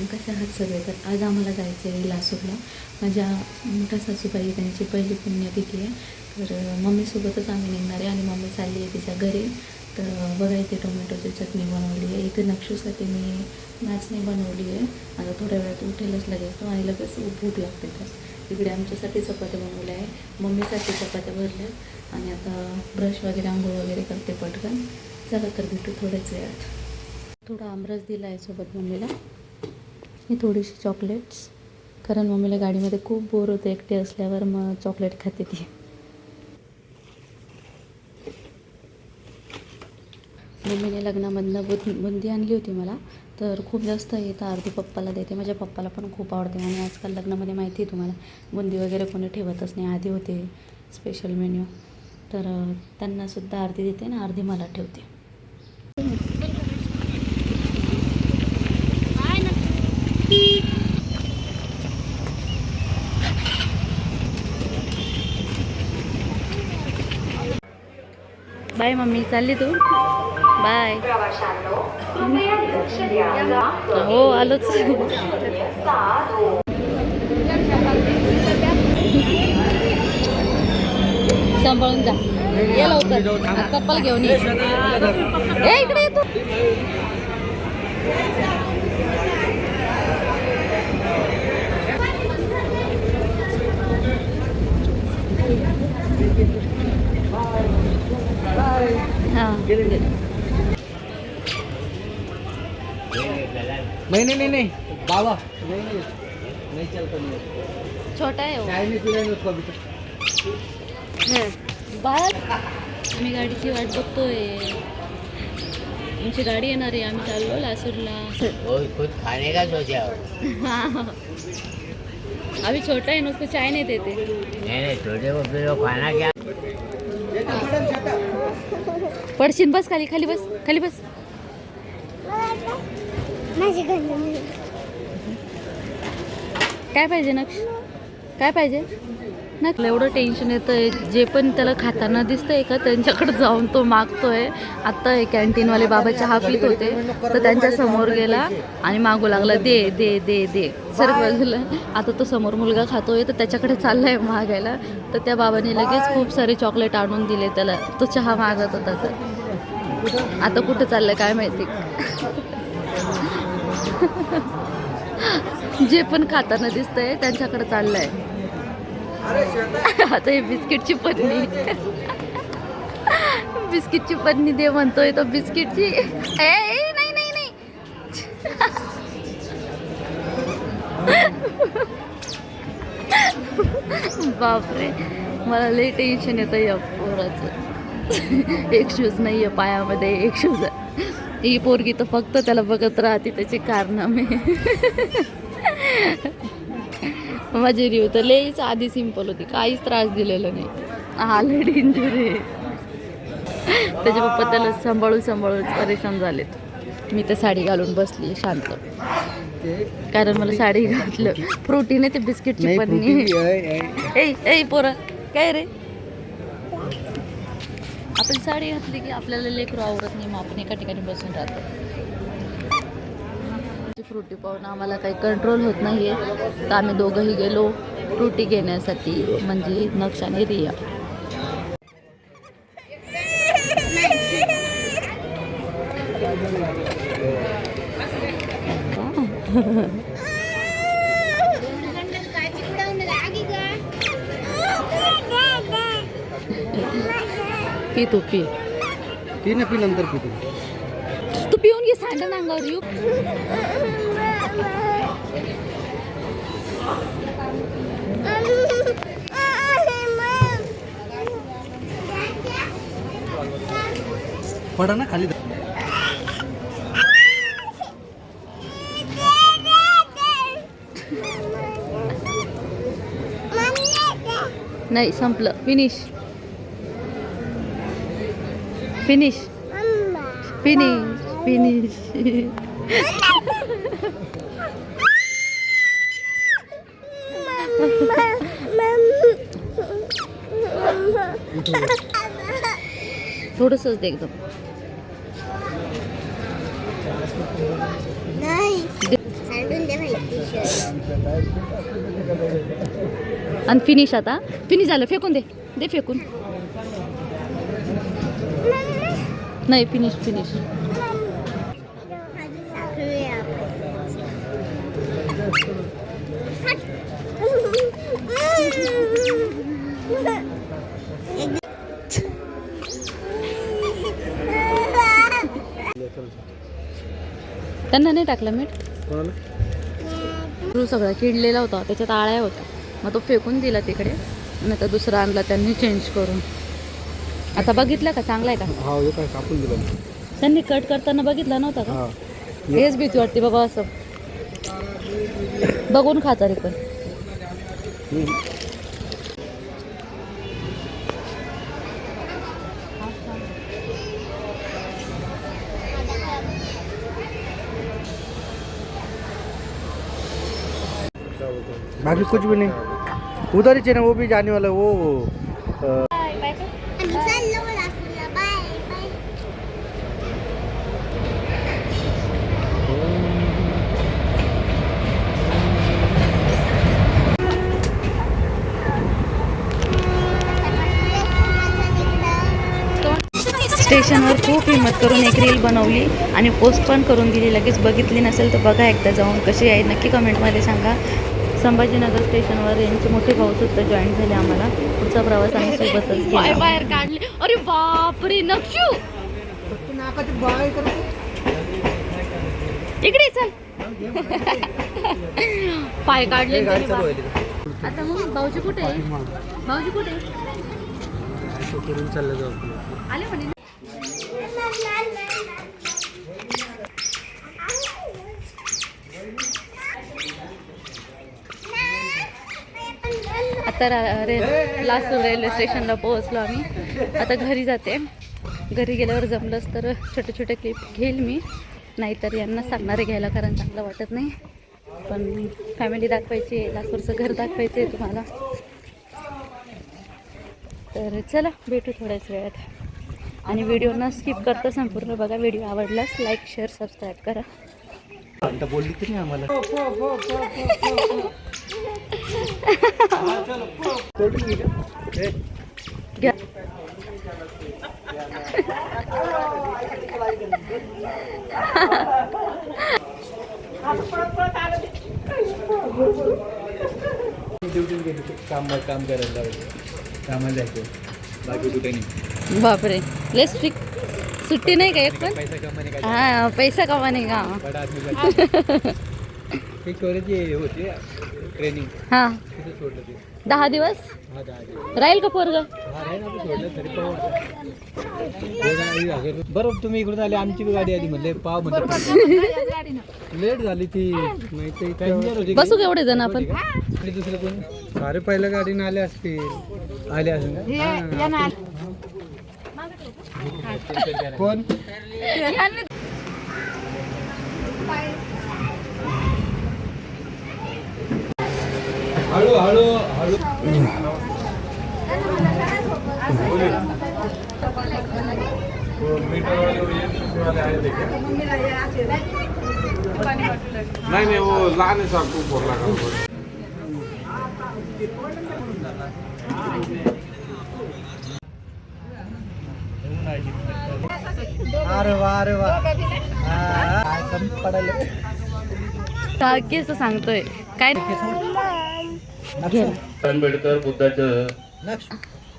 कसे आहात सगळे? तर आज आम्हाला जायचं आहे लासूरला. माझ्या मोठ्या सासूबाई त्यांची पहिली पुण्यतिथी आहे. तर मम्मीसोबतच आम्ही निघणार आहे आणि मम्मी चालली आहे तिच्या घरी. तर बघा इथे टोमॅटोची चटणी बनवली आहे. इथे नक्षूसाठी मी नाचणी बनवली आहे. आता थोड्या वेळात उठेलच लगेच तो आणि लगेच भूक लागते. तर इकडे आमच्यासाठी चपात्या बनवल्या आहे, मम्मीसाठी चपात्या भरल्या आणि आता ब्रश वगैरे आंघोळ वगैरे करते पटकन. चला तर भेटू थोड्याच वेळात. थोडा आमरस दिला आहे सोबत मम्मीला. ही थोडीशी चॉकलेट्स, कारण मम्मीला गाडीमध्ये खूप बोर होते एकटे असल्यावर, मग चॉकलेट खाते ती. मम्मीने लग्नामधनं बुंदी आणली होती मला, तर खूप जास्त येतं. अर्धी पप्पाला देते, माझ्या पप्पाला पण खूप आवडते. आणि आजकाल लग्नामध्ये माहिती आहे तुम्हाला, बुंदी वगैरे कोणी ठेवतच नाही. आधी होते स्पेशल मेन्यू, तर त्यांनासुद्धा अर्धी देते ना अर्धी मला ठेवते. बाय मम्मी, चालली तू? बाय. हो आलोच. सांभाळून जा, ये लवकर. कप्पल घेऊन ये. इकडे येतो. नहीं बाबा नहीं चलता नहीं, छोटा है वो. चाय नहीं पिलाएंगे उसको अभी बाळ, आम्ही गाडीची वाट बघतोय. आमची गाडी येणार आहे, आम्ही चाललो लासूरला. कुछ खाने का सोचा? अभी छोटा है ना, उसको चाय नहीं देते. नहीं छोटे को फिर खाना क्या? पडशीन, बस खाली, खाली बस, खाली बस. काय पाहिजे नक्ष? काय पाहिजे नक्ष? एवढं टेन्शन येतं. जे पण त्याला खाताना दिसतंय का त्यांच्याकडे जाऊन तो मागतोय. आत्ता हे कॅन्टीनवाले बाबा चहा पित होते, तर त्यांच्या समोर गेला आणि मागू लागला, दे दे दे दे सर बाजूला. आता तो समोर मुलगा खातोय, तर त्याच्याकडे चाललाय मागायला. तर त्या बाबांनी लगेच खूप सारे चॉकलेट आणून दिले त्याला. तो चहा मागत होता. तर आता कुठं चाललंय काय माहिती. जे पण खाताना दिसतंय त्यांच्याकडे चाललंय. आता हे बिस्किटची पन्नी, बिस्किटची पन्नी दे म्हणतोय तो. बिस्किटची नाही नाही नाही. बापरे, मला लई टेन्शन येतं या पोराचं. एक शूज नाही आहे पायामध्ये, एक शूज आहे. ही पोरगी तर फक्त त्याला बघत राहते, त्याचे कारनामे. माझी रिव तर लईच आधी सिंपल होती, काहीच त्रास दिलेला नाही. हा लई डेंजर आहे. त्याचे पप्पा त्याला सांभाळून सांभाळून परेशान झालेत. मी तर साडी घालून बसली शांत, कारण मला साडी घातलं. प्रोटीन आहे ते बिस्किटची पन्नी. ए पोरा, काय रे? आपण साडी घातली की आपल्याला लेकरू आवरत नाही, मग आपण एका ठिकाणी बसून राहतो. फ्रुटी पाहून आम्हाला काही कंट्रोल होत नाही आहे, तर आम्ही दोघंही गेलो फ्रुटी घेण्यासाठी, म्हणजे नक्ष आणि रिया. पी तू, पी ना, पी नंतर पी तू पिऊन घे. सँडल अंगावर येऊ. पडा ना खाली. नाही, संपलं. Finish finish finish finish. थोडंसंच दे एकदम. नाही आणि फिनिश आता फिनिश झालं, फेकून दे, दे फेकून. नाही फिनिश फिनिश. त्यांना नाही टाकलं मीठ. तो सगळा किडलेला होता, त्याच्यात आळ्या होत्या, मग तो फेकून दिला तिकडे आणि आता दुसरा आणला त्यांनी चेंज करून. आता बघितलं का चांगला आहे का? हा हे काय कापून दिलं त्यांनी कट करताना बघितलं नव्हता का? हेच भीती वाटते बाबा असं बघून खा तरी पण. बाकी कुछ भी नहीं, उधर ही चले वो भी जाने वाला वो स्टेशनवर खूप हिंमत करून एक रील बनवली आणि पोस्ट पण करून दिली. लगेच बघितली नसेल तर बघा एकदा जाऊन, कशी आहे नक्की कमेंटमध्ये सांगा. संभाजीनगर स्टेशनवर यांचे मोठे भाऊ सुद्धा जॉईन झाले आम्हाला. पुढचा प्रवास आम्ही सोबतच केला. बाहेर काढले. अरे बापरे नक्षू, इकडे चल. पाय काढले. आता मग भाऊजी कुठे आहे? भाऊजी कुठे आले म्हणे? आता लासूर रेल्वे स्टेशनला पोहोचलो आम्ही. आता घरी जाते. घरी गेल्यावर जमलंच तर छोटे छोटे क्लिप घेईल मी, नाहीतर यांना सांगणारे घ्यायला, कारण चांगलं वाटत नाही. पण फॅमिली दाखवायची, लासूरचं घर दाखवायचं आहे तुम्हाला. तर चला भेटू थोड्याच वेळात आणि व्हिडिओ न स्किप करता संपूर्ण बघा. व्हिडिओ आवडल्यास लाईक शेअर सबस्क्राईब करा. बोलली की नाही आम्हाला घ्या. काम करायला कामाला जायचं, बाकी कुठे नाही. बापरे लय स्ट्रिक्ट. सुट्टी नाही का एक पण? पैसा कमाने का हां पैसा कमाने का? बडा आदमी ते कोरेची होती ट्रेनिंग, हां तिथे सोडलं ते. 10 दिवस हा 10 राहील का पोरग? हा राहील ना, सोडलं तरी बरोबर. तुम्ही इकडून आले, आमची बी गाडी आली, म्हणले पाव म्हणलं लेट झाली ती, नाही ते पॅसेंजर होती. बसू का एवढे जण आपण? आणि दुसरं कोण? अरे पहिल्या गाडीने आले असतील, आले असेल का? कोण? हळू हळू हळू. नाही नाही वो लहान आहे साहेब, खूप बोलला अरे वा अरे वा, काय कमी पडायला. केस सांगतोय काय? आंबेडकर बुद्धाचं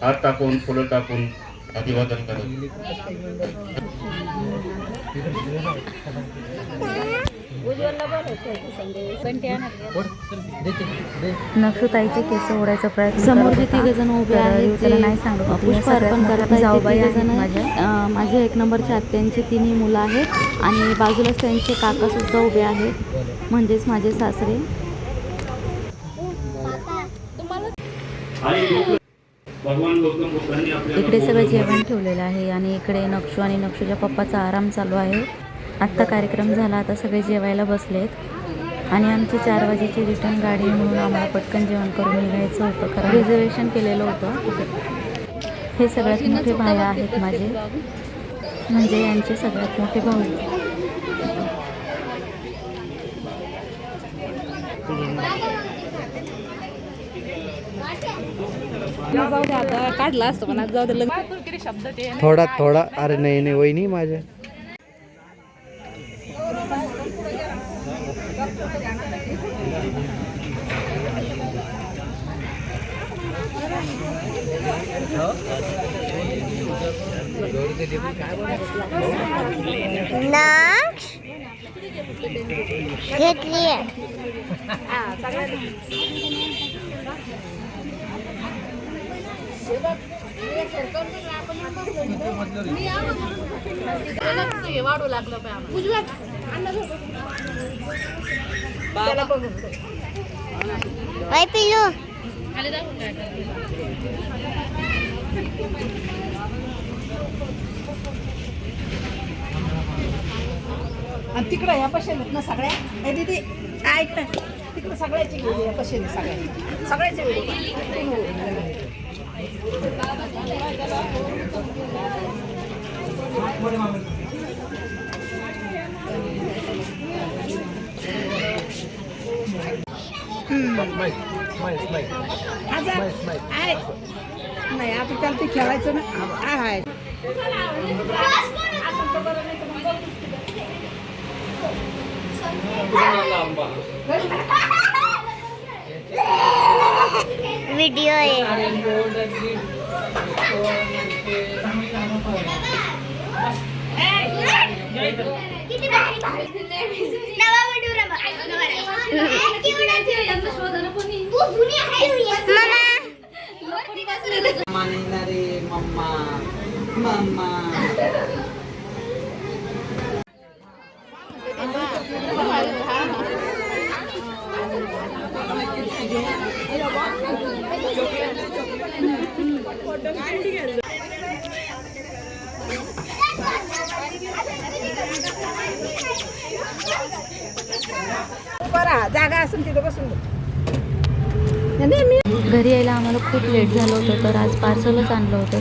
हात टाकून फुलं टाकून अभिवादन करत. नक्षताईचे केस ओढायचा प्रयत्न. समोर जे तिघ जण उभे आहेत त्याला नाही सांगत पुष्प अर्पण करत आहेत. माझ्या 1 नंबरच्या आत्यांची 3 मुलं आहेत आणि बाजूलाच त्यांचे काका सुद्धा उभे आहेत, म्हणजेच माझे सासरे. इकडे सगळं जेवण ठेवलेलं आहे आणि इकडे नक्षू आणि नक्षूच्या पप्पाचा आराम चालू आहे. आत्ता कार्यक्रम झाला, आता सगळे जेवायला बसलेत आणि आमची 4 वाजेची रिटर्न गाडी म्हणून आम्हाला पटकन जेवण करून निघायचं होतं, कारण रिझर्वेशन केलेलं होतं. हे सगळ्यात मोठे भाऊ आहेत माझे, म्हणजे यांचे सगळ्यात मोठे भाऊ. जाऊ दे आता काढला असतं पण आज जाऊ दे थोडा थोडा अरे नाही नाही वहिनी माझ्या घेतली वाढू लागलं पिलू आणि तिकडं या पशेल ना सगळ्या ए दीदी ऐक ना तिकडं सगळ्याची गेली या पशेल सगळ्याची नाही आता त्याला ते खेळायचं ना आहे व्हिडिओ आहे मम्मा मम्मा बरं जागा असेल तिथं बसून घरी यायला आम्हाला खूप लेट झालं होतं तर आज पार्सलच आणलं होतं.